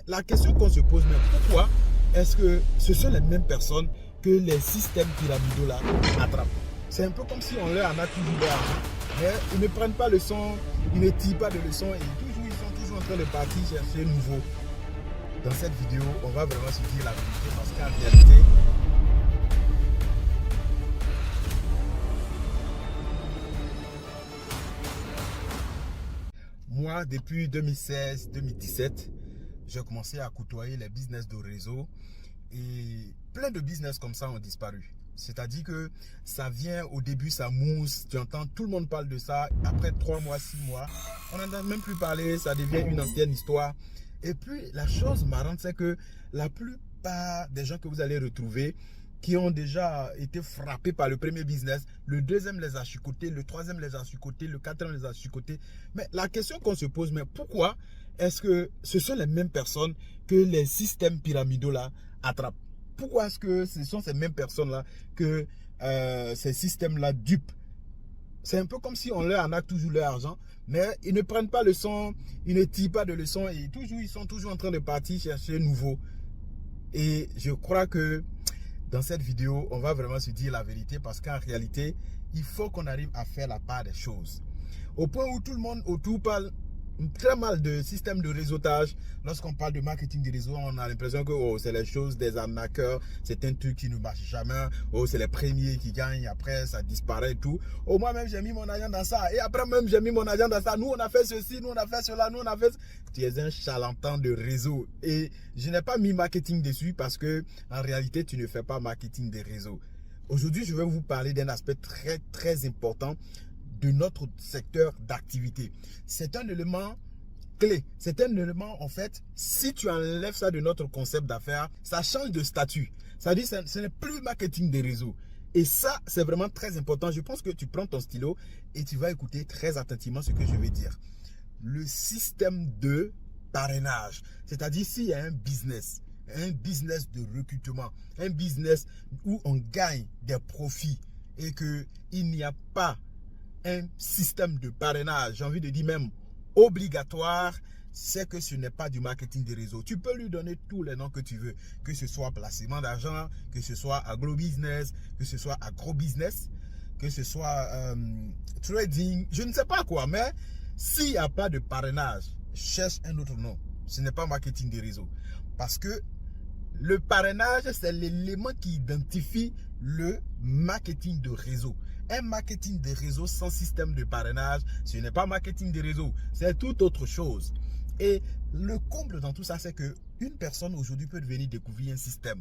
la question qu'on se pose, mais pourquoi est-ce que ce sont les mêmes personnes que les systèmes pyramidaux là attrapent? C'est un peu comme si on leur en a toujours l'argent, mais ils ne prennent pas le son, ils ne tirent pas de leçons et ils sont toujours en train de partir chercher nouveau. Dans cette vidéo, on va vraiment se dire la vérité parce qu'en réalité, moi, depuis 2016-2017, j'ai commencé à côtoyer les business de réseau et plein de business comme ça ont disparu. C'est-à-dire que ça vient au début, ça mousse, tu entends, tout le monde parle de ça. Après 3 mois, 6 mois, on n'en a même plus parlé, ça devient une ancienne histoire. Et puis, la chose marrante, c'est que la plupart des gens que vous allez retrouver qui ont déjà été frappés par le premier business, le deuxième les a chicotés, le troisième les a chicotés, le quatrième les a chicotés. Mais la question qu'on se pose, mais pourquoi est-ce que ce sont les mêmes personnes que les systèmes pyramidaux là attrapent? Pourquoi est-ce que ce sont ces mêmes personnes-là que ces systèmes-là dupent? C'est un peu comme si on leur en a toujours leur argent, mais ils ne prennent pas le son, ils ne tirent pas de leçons et toujours, ils sont toujours en train de partir chercher nouveau. Et je crois que dans cette vidéo, on va vraiment se dire la vérité parce qu'en réalité, il faut qu'on arrive à faire la part des choses. Au point où tout le monde autour parle très mal de système de réseautage. Lorsqu'on parle de marketing de réseau, on a l'impression que oh, c'est les choses des arnaqueurs, c'est un truc qui ne marche jamais, oh, c'est les premiers qui gagnent, après ça disparaît et tout. Oh, moi-même j'ai mis mon argent dans ça, et après même j'ai mis mon argent dans ça, nous on a fait ceci, nous on a fait cela, nous on a fait... Tu es un charlatan de réseau et je n'ai pas mis marketing dessus parce que en réalité tu ne fais pas marketing de réseau. Aujourd'hui, je vais vous parler d'un aspect très important de notre secteur d'activité. C'est un élément clé. C'est un élément, en fait, si tu enlèves ça de notre concept d'affaires, ça change de statut. Ça dit que ce n'est plus marketing des réseaux. Et ça, c'est vraiment très important. Je pense que tu prends ton stylo et tu vas écouter très attentivement ce que je vais dire. Le système de parrainage. C'est-à-dire s'il y a un business de recrutement, un business où on gagne des profits et qu'il n'y a pas un système de parrainage, j'ai envie de dire même obligatoire, c'est que ce n'est pas du marketing de réseau. Tu peux lui donner tous les noms que tu veux, que ce soit placement d'argent, que ce soit agro-business, que ce soit agro-business, que ce soit trading, je ne sais pas quoi, mais s'il n'y a pas de parrainage, cherche un autre nom. Ce n'est pas marketing de réseau. Parce que le parrainage, c'est l'élément qui identifie le marketing de réseau. Un marketing de réseau sans système de parrainage, ce n'est pas marketing de réseau, c'est tout autre chose. Et le comble dans tout ça, c'est qu'une personne aujourd'hui peut venir découvrir un système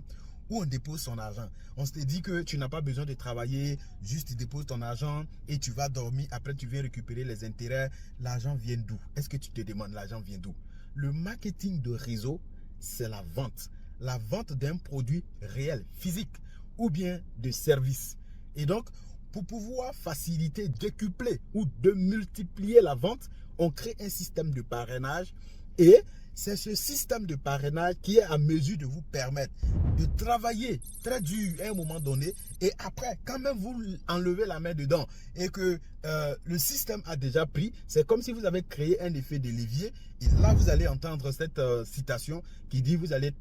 où on dépose son argent. On se dit que tu n'as pas besoin de travailler, juste tu déposes ton argent et tu vas dormir, après tu viens récupérer les intérêts. L'argent vient d'où? Est-ce que tu te demandes l'argent vient d'où? Le marketing de réseau, c'est la vente. La vente d'un produit réel, physique ou bien de service. Et donc, pour pouvoir faciliter, décupler ou de multiplier la vente, on crée un système de parrainage et c'est ce système de parrainage qui est à mesure de vous permettre de travailler très dur à un moment donné et après, quand même vous enlevez la main dedans et que le système a déjà pris, c'est comme si vous avez créé un effet de levier et là vous allez entendre cette citation qui dit vous allez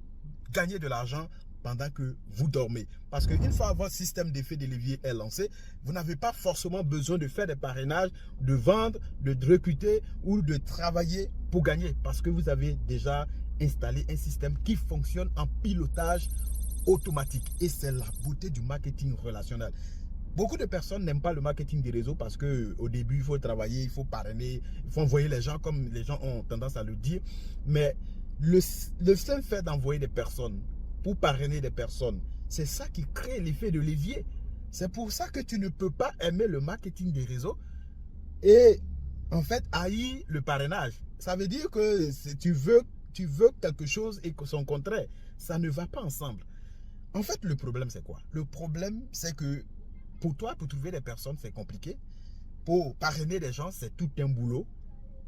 gagner de l'argent pendant que vous dormez. Parce qu'une fois votre système d'effet de levier est lancé, vous n'avez pas forcément besoin de faire des parrainages, de vendre, de recruter ou de travailler pour gagner. Parce que vous avez déjà installé un système qui fonctionne en pilotage automatique. Et c'est la beauté du marketing relationnel. Beaucoup de personnes n'aiment pas le marketing des réseaux parce qu'au début, il faut travailler, il faut parrainer, il faut envoyer les gens comme les gens ont tendance à le dire. Mais le seul fait d'envoyer des personnes pour parrainer des personnes, c'est ça qui crée l'effet de levier. C'est pour ça que tu ne peux pas aimer le marketing des réseaux et en fait haïr le parrainage. Ça veut dire que tu veux quelque chose et que son contraire, ça ne va pas ensemble. En fait, le problème c'est quoi? Le problème c'est que pour toi, pour trouver des personnes, c'est compliqué. Pour parrainer des gens, c'est tout un boulot.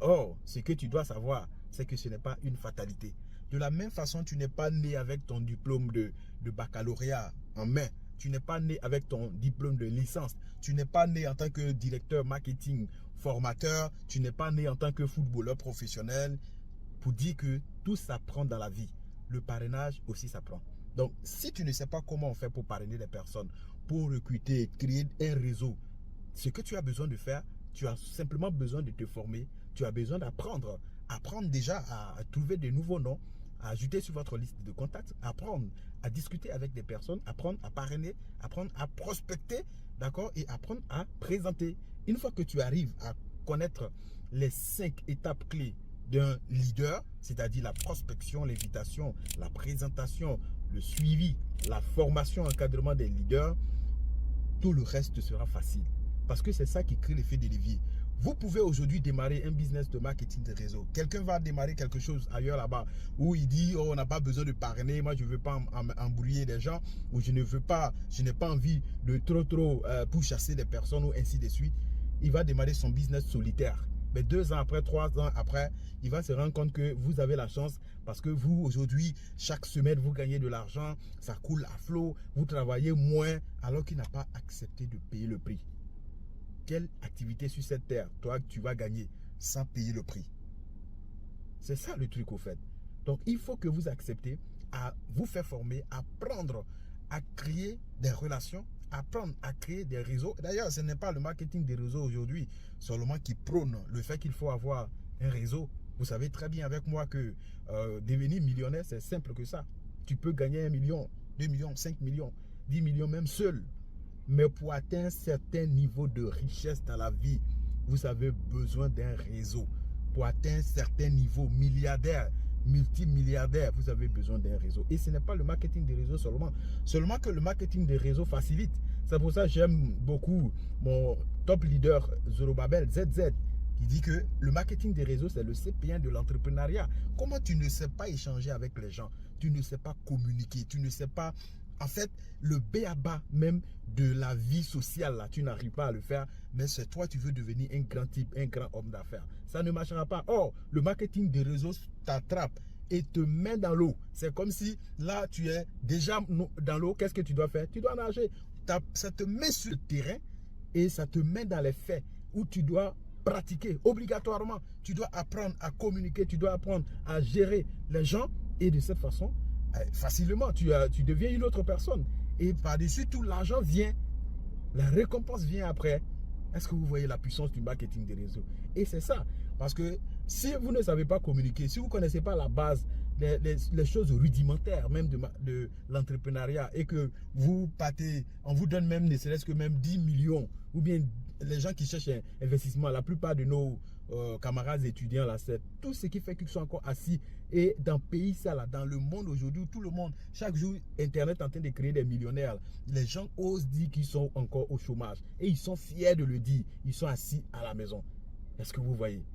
Or, ce que tu dois savoir, c'est que ce n'est pas une fatalité. De la même façon, tu n'es pas né avec ton diplôme de baccalauréat en main. Tu n'es pas né avec ton diplôme de licence. Tu n'es pas né en tant que directeur marketing formateur. Tu n'es pas né en tant que footballeur professionnel. pour dire que tout s'apprend dans la vie. Le parrainage aussi s'apprend. Donc, si tu ne sais pas comment on fait pour parrainer les personnes, pour recruter, créer un réseau, ce que tu as besoin de faire, tu as simplement besoin de te former, tu as besoin d'apprendre. Apprendre déjà à trouver de nouveaux noms, à ajouter sur votre liste de contacts, apprendre à discuter avec des personnes, apprendre à parrainer, apprendre à prospecter, d'accord, et apprendre à présenter. Une fois que tu arrives à connaître les 5 étapes clés d'un leader, c'est-à-dire la prospection, l'invitation, la présentation, le suivi, la formation, encadrement des leaders, tout le reste sera facile. Parce que c'est ça qui crée l'effet de levier. Vous pouvez aujourd'hui démarrer un business de marketing de réseau. Quelqu'un va démarrer quelque chose ailleurs là-bas où il dit oh, on n'a pas besoin de parrainer, moi je ne veux pas embrouiller les gens, ou je n'ai pas envie de trop pourchasser les personnes ou ainsi de suite. Il va démarrer son business solitaire. Mais 2 ans après, 3 ans après, il va se rendre compte que vous avez la chance parce que vous, aujourd'hui, chaque semaine, vous gagnez de l'argent, ça coule à flot, vous travaillez moins alors qu'il n'a pas accepté de payer le prix. Quelle activité sur cette terre, toi, tu vas gagner sans payer le prix? C'est ça le truc au fait. Donc, il faut que vous acceptez à vous faire former, à apprendre à créer des relations, apprendre à créer des réseaux. D'ailleurs, ce n'est pas le marketing des réseaux aujourd'hui seulement qui prône le fait qu'il faut avoir un réseau. Vous savez très bien avec moi que devenir millionnaire, c'est simple que ça. Tu peux gagner 1 million, 2 millions, 5 millions, 10 millions même seul. Mais pour atteindre un certain niveau de richesse dans la vie, vous avez besoin d'un réseau. Pour atteindre un certain niveau milliardaire, multimilliardaire, vous avez besoin d'un réseau. Et ce n'est pas le marketing des réseaux seulement. Seulement que le marketing des réseaux facilite. C'est pour ça que j'aime beaucoup mon top leader Zorobabel ZZ qui dit que le marketing des réseaux, c'est le CP1 de l'entrepreneuriat. Comment tu ne sais pas échanger avec les gens? Tu ne sais pas communiquer, tu ne sais pas... En fait, le b.a.-ba même de la vie sociale, là, tu n'arrives pas à le faire, mais c'est toi, tu veux devenir un grand type, un grand homme d'affaires. Ça ne marchera pas. Or, le marketing des réseaux t'attrape et te met dans l'eau. C'est comme si, là, tu es déjà dans l'eau. Qu'est-ce que tu dois faire? Tu dois nager. Ça te met sur le terrain et ça te met dans les faits où tu dois pratiquer obligatoirement. Tu dois apprendre à communiquer, tu dois apprendre à gérer les gens et de cette façon, facilement, tu deviens une autre personne. Et par-dessus tout, l'argent vient. La récompense vient après. Est-ce que vous voyez la puissance du marketing des réseaux? Et c'est ça. Parce que si vous ne savez pas communiquer, si vous ne connaissez pas la base, les choses rudimentaires même de l'entrepreneuriat et que vous partez, on vous donne même ne serait-ce que même 10 millions ou bien les gens qui cherchent un investissement, la plupart de nos camarades étudiants là, c'est tout ce qui fait qu'ils sont encore assis et dans le pays ça là, dans le monde aujourd'hui, tout le monde, chaque jour Internet est en train de créer des millionnaires, les gens osent dire qu'ils sont encore au chômage et ils sont fiers de le dire, ils sont assis à la maison. Est-ce que vous voyez?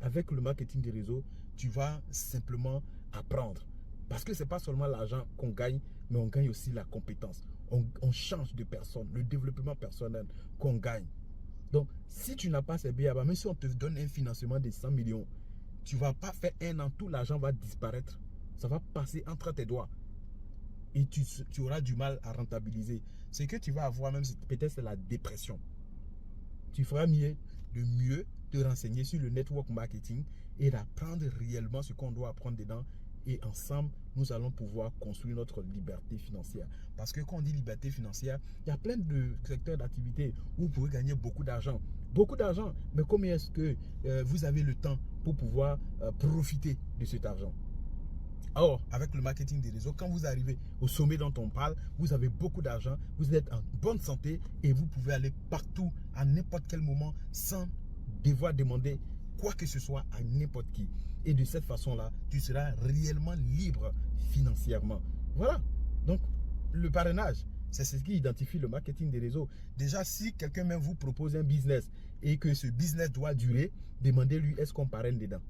Avec le marketing des réseaux, tu vas simplement apprendre. Parce que ce n'est pas seulement l'argent qu'on gagne, mais on gagne aussi la compétence. On change de personne, le développement personnel qu'on gagne. Donc, si tu n'as pas ces b.a.-ba, même si on te donne un financement de 100 millions, tu ne vas pas faire 1 an, tout l'argent va disparaître. Ça va passer entre tes doigts. Et tu auras du mal à rentabiliser. Ce que tu vas avoir même, peut-être c'est la dépression. Tu feras mieux de mieux te renseigner sur le network marketing et d'apprendre réellement ce qu'on doit apprendre dedans. Et ensemble, nous allons pouvoir construire notre liberté financière. Parce que quand on dit liberté financière, il y a plein de secteurs d'activité où vous pouvez gagner beaucoup d'argent. Beaucoup d'argent. Mais combien est-ce que vous avez le temps pour pouvoir profiter de cet argent? Or, avec le marketing des réseaux, quand vous arrivez au sommet dont on parle, vous avez beaucoup d'argent, vous êtes en bonne santé et vous pouvez aller partout à n'importe quel moment sans devoir demander quoi que ce soit à n'importe qui. Et de cette façon-là, tu seras réellement libre financièrement. Voilà. Donc, le parrainage, c'est ce qui identifie le marketing des réseaux. Déjà, si quelqu'un même vous propose un business et que ce business doit durer, demandez-lui est-ce qu'on parraine dedans.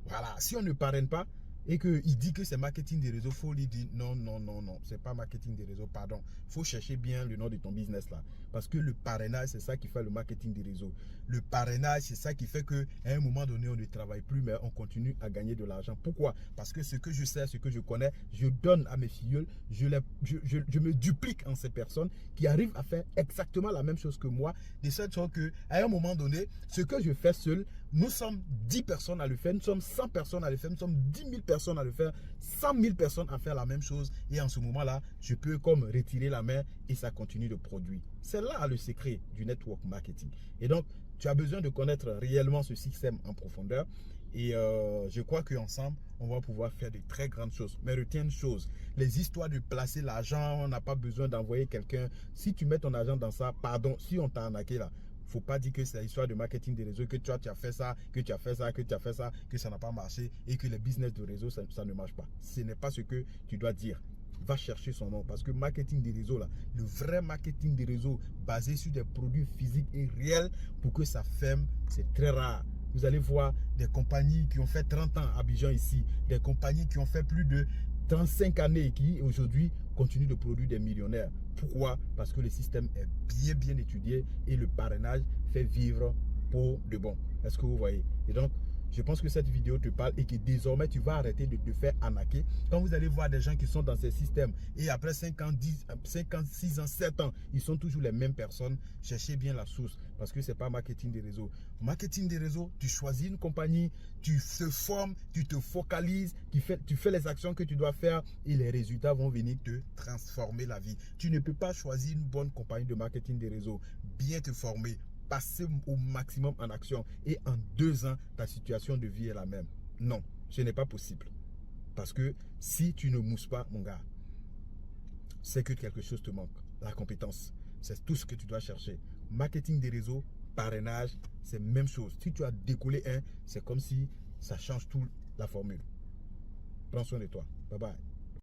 Voilà. Si on ne parraine pas, et qu'il dit que c'est marketing des réseaux, il faut lui dire non, non, non, non, c'est pas marketing des réseaux, pardon. Il faut chercher bien le nom de ton business là. Parce que le parrainage, c'est ça qui fait le marketing des réseaux. Le parrainage, c'est ça qui fait qu'à un moment donné, on ne travaille plus, mais on continue à gagner de l'argent. Pourquoi? Parce que ce que je sais, ce que je connais, je donne à mes filleuls, je me duplique en ces personnes qui arrivent à faire exactement la même chose que moi, de cette sorte qu'à un moment donné, ce que je fais seul, Nous sommes 10 personnes à le faire, nous sommes 100 personnes à le faire, nous sommes 10 000 personnes à le faire, 100 000 personnes à faire la même chose. Et en ce moment-là, je peux comme retirer la main et ça continue de produire. C'est là le secret du network marketing. Et donc, tu as besoin de connaître réellement ce système en profondeur. Et je crois qu'ensemble, on va pouvoir faire de très grandes choses. Mais retiens une chose, les histoires de placer l'argent, on n'a pas besoin d'envoyer quelqu'un. Si tu mets ton argent dans ça, pardon, si on t'a arnaqué là, faut pas dire que c'est l'histoire de marketing des réseaux, que tu as fait ça, que tu as fait ça, que tu as fait ça, que ça n'a pas marché et que les business de réseau, ça ne marche pas. Ce n'est pas ce que tu dois dire. Va chercher son nom parce que marketing des réseaux, là, le vrai marketing des réseaux basé sur des produits physiques et réels pour que ça ferme, c'est très rare. Vous allez voir des compagnies qui ont fait 30 ans à Abidjan ici, des compagnies qui ont fait plus de 35 années qui aujourd'hui continuent de produire des millionnaires. Pourquoi? Parce que le système est bien étudié et le parrainage fait vivre pour de bon. Est-ce que vous voyez? Et donc, je pense que cette vidéo te parle et que désormais tu vas arrêter de te faire arnaquer. Quand vous allez voir des gens qui sont dans ces systèmes et après 5 ans, 10, 5 ans, 6 ans, 7 ans, ils sont toujours les mêmes personnes, cherchez bien la source parce que ce n'est pas marketing des réseaux. Marketing des réseaux, tu choisis une compagnie, tu te formes, tu te focalises, tu fais les actions que tu dois faire et les résultats vont venir te transformer la vie. Tu ne peux pas choisir une bonne compagnie de marketing des réseaux, bien te former, passer au maximum en action et en 2 ans, ta situation de vie est la même. Non, ce n'est pas possible. Parce que si tu ne mousses pas, mon gars, c'est que quelque chose te manque. La compétence, c'est tout ce que tu dois chercher. Marketing des réseaux, parrainage, c'est la même chose. Si tu as décollé un, c'est comme si ça change toute la formule. Prends soin de toi. Bye bye.